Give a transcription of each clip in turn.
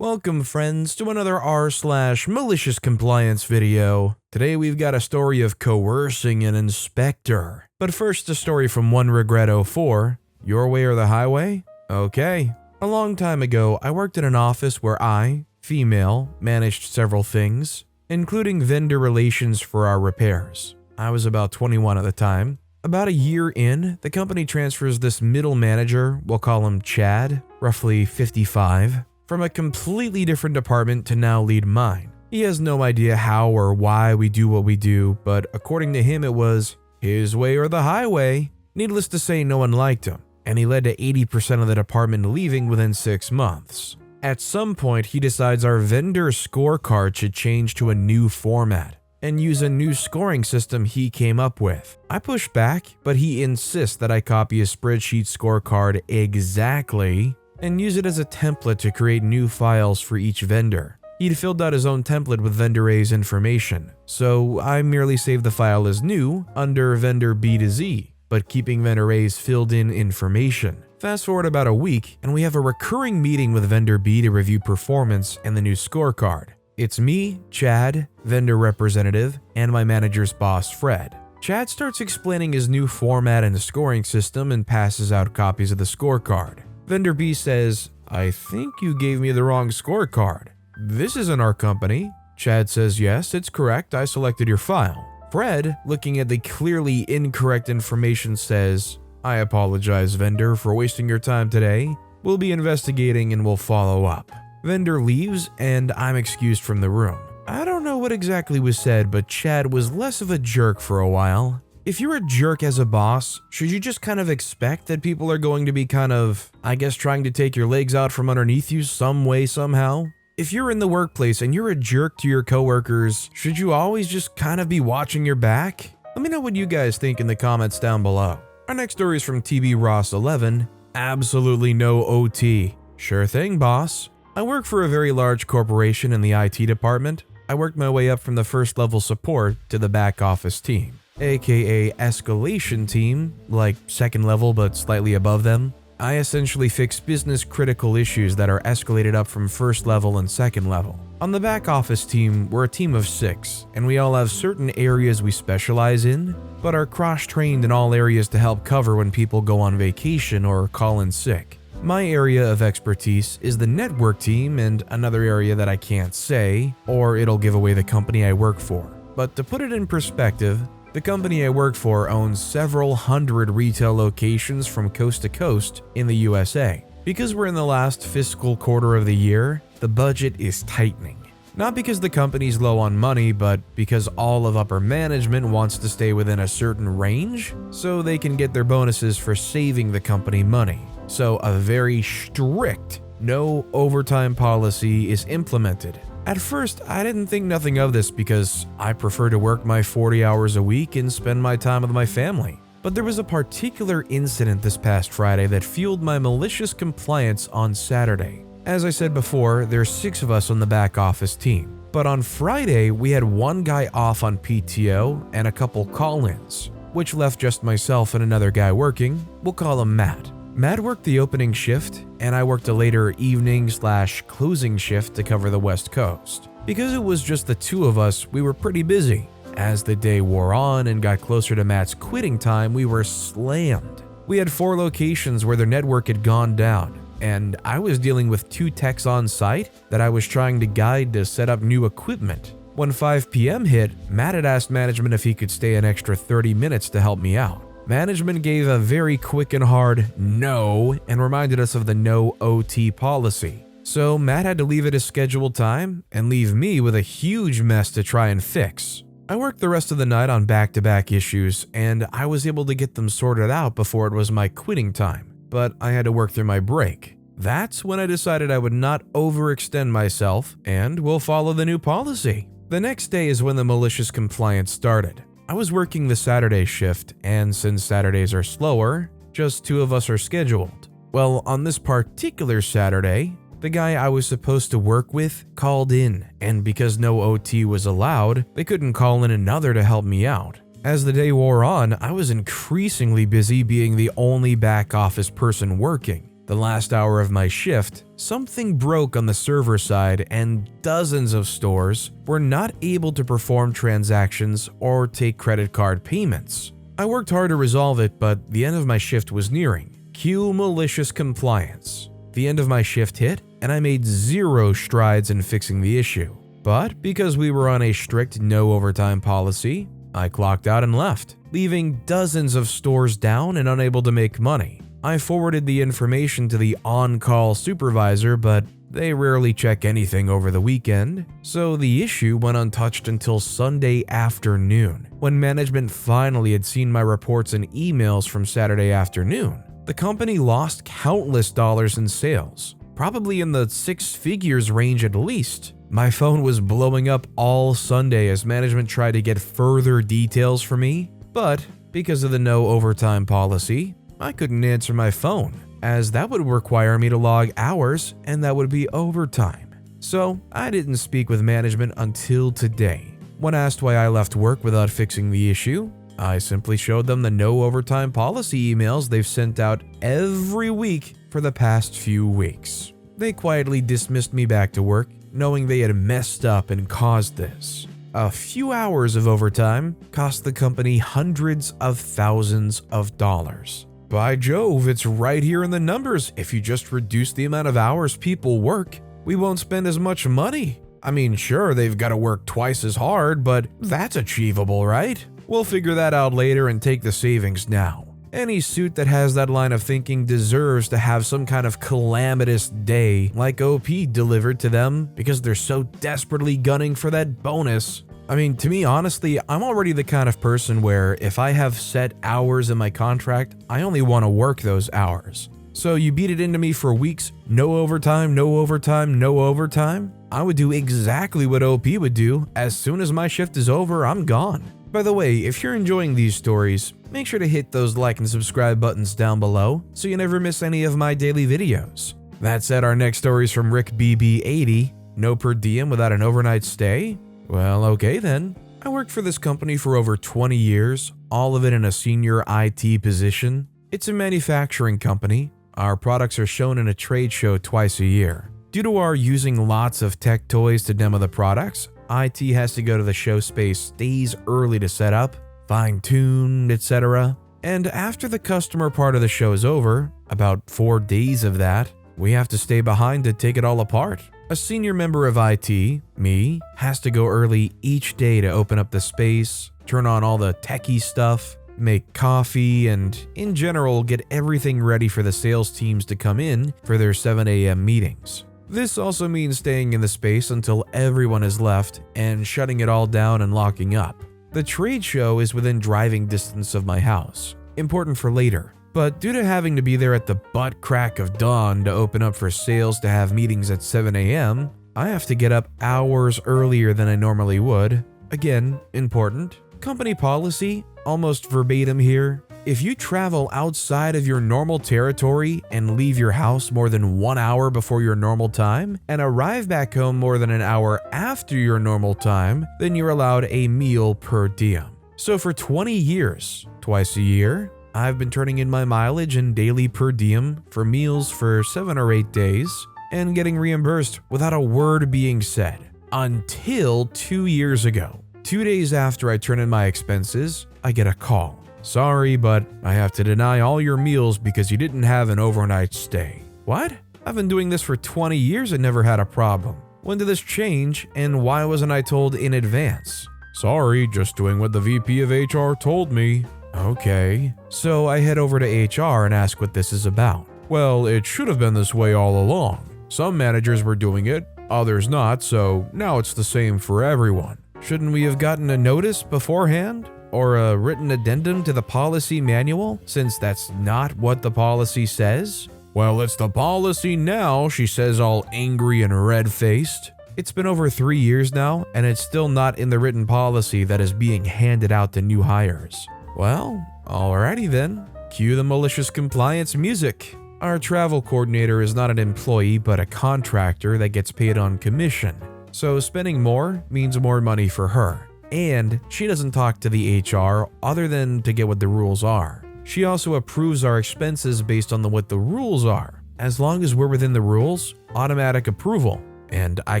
Welcome friends to another r/malicious compliance video. Today we've got a story of coercing an inspector. But first a story from One Regret 04. Your way or the highway? Okay. A long time ago I worked in an office where I, female, managed several things, including vendor relations for our repairs. I was about 21 at the time. About a year in, the company transfers this middle manager, we'll call him Chad, roughly 55, from a completely different department to now lead mine. He has no idea how or why we do what we do, but according to him it was his way or the highway. Needless to say, no one liked him, and he led to 80% of the department leaving within 6 months. At some point, he decides our vendor scorecard should change to a new format and use a new scoring system he came up with. I push back, but he insists that I copy a spreadsheet scorecard exactly and use it as a template to create new files for each vendor. He'd filled out his own template with vendor A's information, so I merely saved the file as new under vendor B to Z, but keeping vendor A's filled in information. Fast forward about a week, and we have a recurring meeting with vendor B to review performance and the new scorecard. It's me, Chad, vendor representative, and my manager's boss, Fred. Chad starts explaining his new format and scoring system and passes out copies of the scorecard. Vendor B says, "I think you gave me the wrong scorecard. This isn't our company." Chad says, "Yes, it's correct. I selected your file." Fred, looking at the clearly incorrect information, says, "I apologize, vendor, for wasting your time today. We'll be investigating and we'll follow up." Vendor leaves and I'm excused from the room. I don't know what exactly was said, but Chad was less of a jerk for a while. If you're a jerk as a boss, should you just kind of expect that people are going to be trying to take your legs out from underneath you some way, somehow? If you're in the workplace and you're a jerk to your coworkers, should you always just kind of be watching your back? Let me know what you guys think in the comments down below. Our next story is from TB Ross 11. Absolutely no OT. Sure thing, boss. I work for a very large corporation in the IT department. I worked my way up from the first level support to the back office team, aka escalation team, like second level but slightly above them. I essentially fix business critical issues that are escalated up from first level and second level. On the back office team, we're a team of 6, and we all have certain areas we specialize in, but are cross-trained in all areas to help cover when people go on vacation or call in sick. My area of expertise is the network team, and another area that I can't say, or it'll give away the company I work for. But to put it in perspective, the company I work for owns several hundred retail locations from coast to coast in the USA. Because we're in the last fiscal quarter of the year, the budget is tightening. Not because the company's low on money, but because all of upper management wants to stay within a certain range so they can get their bonuses for saving the company money. So a very strict no overtime policy is implemented. At first, I didn't think nothing of this because I prefer to work my 40 hours a week and spend my time with my family. But there was a particular incident this past Friday that fueled my malicious compliance on Saturday. As I said before, there's 6 of us on the back office team. But on Friday, we had one guy off on PTO and a couple call-ins, which left just myself and another guy working. We'll call him Matt. Matt worked the opening shift, and I worked a later evening/closing shift to cover the West Coast. Because it was just the 2 of us, we were pretty busy. As the day wore on and got closer to Matt's quitting time, we were slammed. We had 4 locations where their network had gone down, and I was dealing with 2 techs on site that I was trying to guide to set up new equipment. When 5 p.m. hit, Matt had asked management if he could stay an extra 30 minutes to help me out. Management gave a very quick and hard no and reminded us of the no OT policy. So Matt had to leave at his scheduled time and leave me with a huge mess to try and fix. I worked the rest of the night on back-to-back issues, and I was able to get them sorted out before it was my quitting time, but I had to work through my break. That's when I decided I would not overextend myself and will follow the new policy. The next day is when the malicious compliance started. I was working the Saturday shift, and since Saturdays are slower, just 2 of us are scheduled. Well, on this particular Saturday, the guy I was supposed to work with called in, and because no OT was allowed, they couldn't call in another to help me out. As the day wore on, I was increasingly busy being the only back office person working. The last hour of my shift, something broke on the server side and dozens of stores were not able to perform transactions or take credit card payments. I worked hard to resolve it, but the end of my shift was nearing. Cue malicious compliance. The end of my shift hit, and I made zero strides in fixing the issue. But because we were on a strict no overtime policy, I clocked out and left, leaving dozens of stores down and unable to make money. I forwarded the information to the on-call supervisor, but they rarely check anything over the weekend, so the issue went untouched until Sunday afternoon, when management finally had seen my reports and emails from Saturday afternoon. The company lost countless dollars in sales, probably in the six figures range at least. My phone was blowing up all Sunday as management tried to get further details from me, but because of the no overtime policy, I couldn't answer my phone, as that would require me to log hours and that would be overtime. So I didn't speak with management until today. When asked why I left work without fixing the issue, I simply showed them the no overtime policy emails they've sent out every week for the past few weeks. They quietly dismissed me back to work, knowing they had messed up and caused this. A few hours of overtime cost the company hundreds of thousands of dollars. By Jove, it's right here in the numbers. If you just reduce the amount of hours people work, we won't spend as much money. I mean, sure, they've got to work twice as hard, but that's achievable, right? We'll figure that out later and take the savings now. Any suit that has that line of thinking deserves to have some kind of calamitous day like OP delivered to them because they're so desperately gunning for that bonus. I mean, to me, honestly, I'm already the kind of person where if I have set hours in my contract, I only want to work those hours. So you beat it into me for weeks, no overtime, no overtime, no overtime. I would do exactly what OP would do. As soon as my shift is over, I'm gone. By the way, if you're enjoying these stories, make sure to hit those like and subscribe buttons down below so you never miss any of my daily videos. That said, our next story is from Rick BB80, no per diem without an overnight stay? Well, okay then. I worked for this company for over 20 years, all of it in a senior IT position. It's a manufacturing company. Our products are shown in a trade show twice a year. Due to our using lots of tech toys to demo the products, IT has to go to the show space days early to set up, fine-tune, etc. And after the customer part of the show is over, about 4 days of that, we have to stay behind to take it all apart. A senior member of IT, me, has to go early each day to open up the space, turn on all the techie stuff, make coffee, and in general get everything ready for the sales teams to come in for their 7 a.m. meetings. This also means staying in the space until everyone is left and shutting it all down and locking up. The trade show is within driving distance of my house, important for later. But due to having to be there at the butt crack of dawn to open up for sales to have meetings at 7 a.m., I have to get up hours earlier than I normally would. Again, important. Company policy, almost verbatim here. If you travel outside of your normal territory and leave your house more than 1 hour before your normal time and arrive back home more than an hour after your normal time, then you're allowed a meal per diem. So for 20 years, twice a year, I've been turning in my mileage and daily per diem for meals for 7 or 8 days and getting reimbursed without a word being said. Until 2 years ago. 2 days after I turn in my expenses, I get a call. Sorry, but I have to deny all your meals because you didn't have an overnight stay. What? I've been doing this for 20 years and never had a problem. When did this change and why wasn't I told in advance? Sorry, just doing what the VP of HR told me. Okay. So I head over to HR and ask what this is about. Well, it should have been this way all along. Some managers were doing it, others not, so now it's the same for everyone. Shouldn't we have gotten a notice beforehand? Or a written addendum to the policy manual, since that's not what the policy says? Well, it's the policy now, she says, all angry and red-faced. It's been over 3 years now, and it's still not in the written policy that is being handed out to new hires. Well, alrighty then. Cue the malicious compliance music. Our travel coordinator is not an employee but a contractor that gets paid on commission. So spending more means more money for her. And she doesn't talk to the HR other than to get what the rules are. She also approves our expenses based on what the rules are. as long as we're within the rules, automatic approval, and I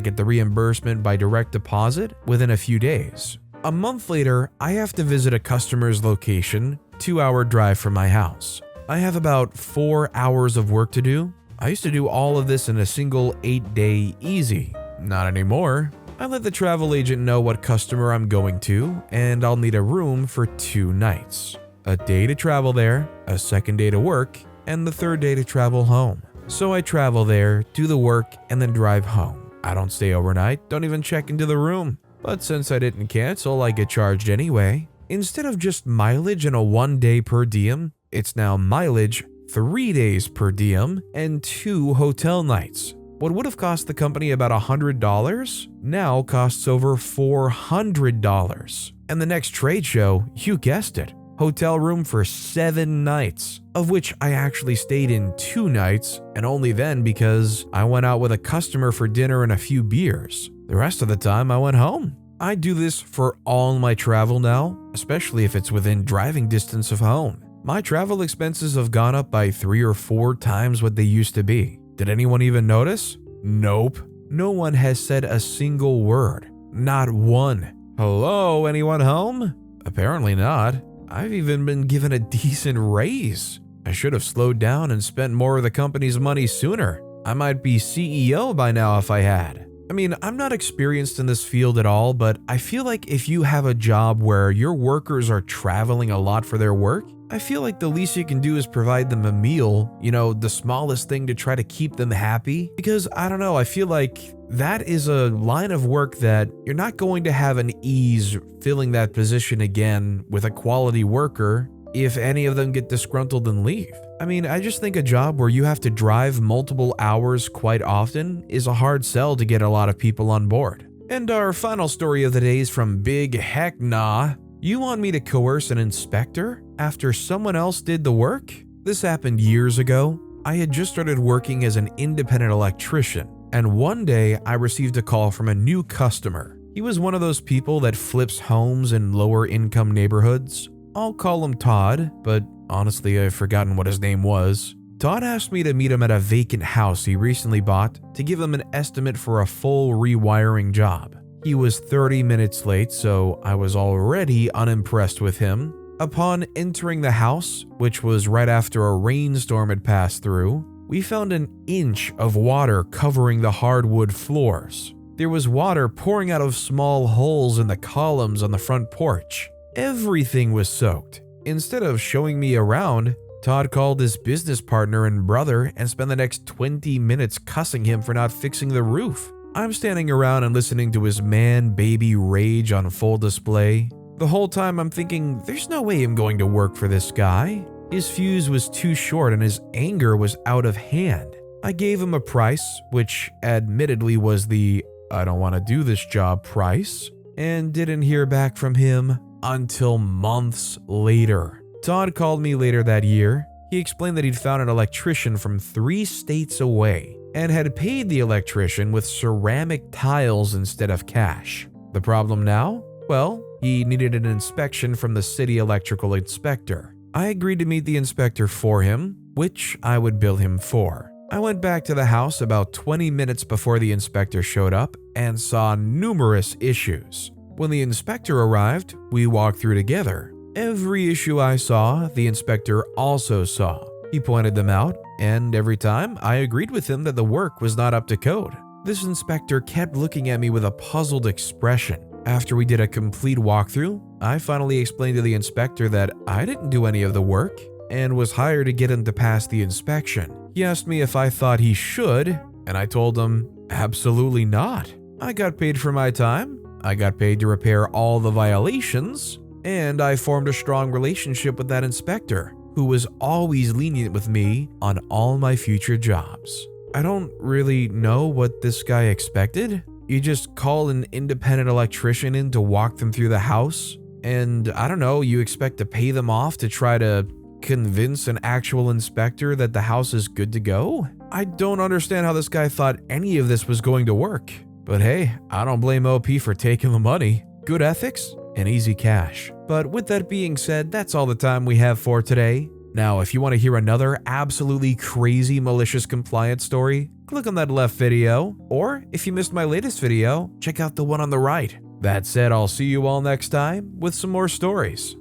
get the reimbursement by direct deposit within a few days. A month later, I have to visit a customer's location, 2-hour drive from my house. I have about 4 hours of work to do. I used to do all of this in a single 8-day easy. Not anymore. I let the travel agent know what customer I'm going to, and I'll need a room for 2 nights. A day to travel there, a second day to work, and the third day to travel home. So I travel there, do the work, and then drive home. I don't stay overnight, don't even check into the room. But since I didn't cancel, I get charged anyway. Instead of just mileage and a 1-day per diem, it's now mileage, 3 days per diem, and 2 hotel nights. What would have cost the company about $100 now costs over $400. And the next trade show, you guessed it, hotel room for 7 nights, of which I actually stayed in 2 nights, and only then because I went out with a customer for dinner and a few beers. The rest of the time I went home. I do this for all my travel now, especially if it's within driving distance of home. My travel expenses have gone up by 3 or 4 times what they used to be. Did anyone even notice? Nope. No one has said a single word. Not one. Hello, anyone home? Apparently not. I've even been given a decent raise. I should have slowed down and spent more of the company's money sooner. I might be CEO by now if I had. I mean, I'm not experienced in this field at all, but I feel like if you have a job where your workers are traveling a lot for their work, I feel like the least you can do is provide them a meal, the smallest thing to try to keep them happy. Because I don't know, I feel like that is a line of work that you're not going to have an ease filling that position again with a quality worker if any of them get disgruntled and leave. I mean, I just think a job where you have to drive multiple hours quite often is a hard sell to get a lot of people on board. And our final story of the day is from Big Heck Nah. You want me to coerce an inspector after someone else did the work? This happened years ago. I had just started working as an independent electrician, and one day I received a call from a new customer. He was one of those people that flips homes in lower income neighborhoods. I'll call him Todd, but honestly I've forgotten what his name was. Todd asked me to meet him at a vacant house he recently bought to give him an estimate for a full rewiring job. He was 30 minutes late, so I was already unimpressed with him. Upon entering the house, which was right after a rainstorm had passed through, we found an inch of water covering the hardwood floors. There was water pouring out of small holes in the columns on the front porch. Everything was soaked. Instead of showing me around, Todd called his business partner and brother and spent the next 20 minutes cussing him for not fixing the roof. I'm standing around and listening to his man-baby rage on full display. The whole time I'm thinking, there's no way I'm going to work for this guy. His fuse was too short and his anger was out of hand. I gave him a price, which admittedly was the I don't want to do this job price, and didn't hear back from him until months later. Todd called me later that year. He explained that he'd found an electrician from 3 states away and had paid the electrician with ceramic tiles instead of cash. The problem now? Well, he needed an inspection from the city electrical inspector. I agreed to meet the inspector for him, which I would bill him for. I went back to the house about 20 minutes before the inspector showed up and saw numerous issues. When the inspector arrived, we walked through together. Every issue I saw, the inspector also saw. He pointed them out, and every time I agreed with him that the work was not up to code. This inspector kept looking at me with a puzzled expression. After we did a complete walkthrough, I finally explained to the inspector that I didn't do any of the work and was hired to get him to pass the inspection. He asked me if I thought he should, and I told him absolutely not. I got paid for my time, I got paid to repair all the violations, and I formed a strong relationship with that inspector, who was always lenient with me on all my future jobs. I don't really know what this guy expected. You just call an independent electrician in to walk them through the house, and I don't know, you expect to pay them off to try to convince an actual inspector that the house is good to go? I don't understand how this guy thought any of this was going to work. But hey, I don't blame OP for taking the money. Good ethics and easy cash. But with that being said, that's all the time we have for today. Now, if you want to hear another absolutely crazy malicious compliance story, click on that left video, or if you missed my latest video, check out the one on the right. That said, I'll see you all next time with some more stories.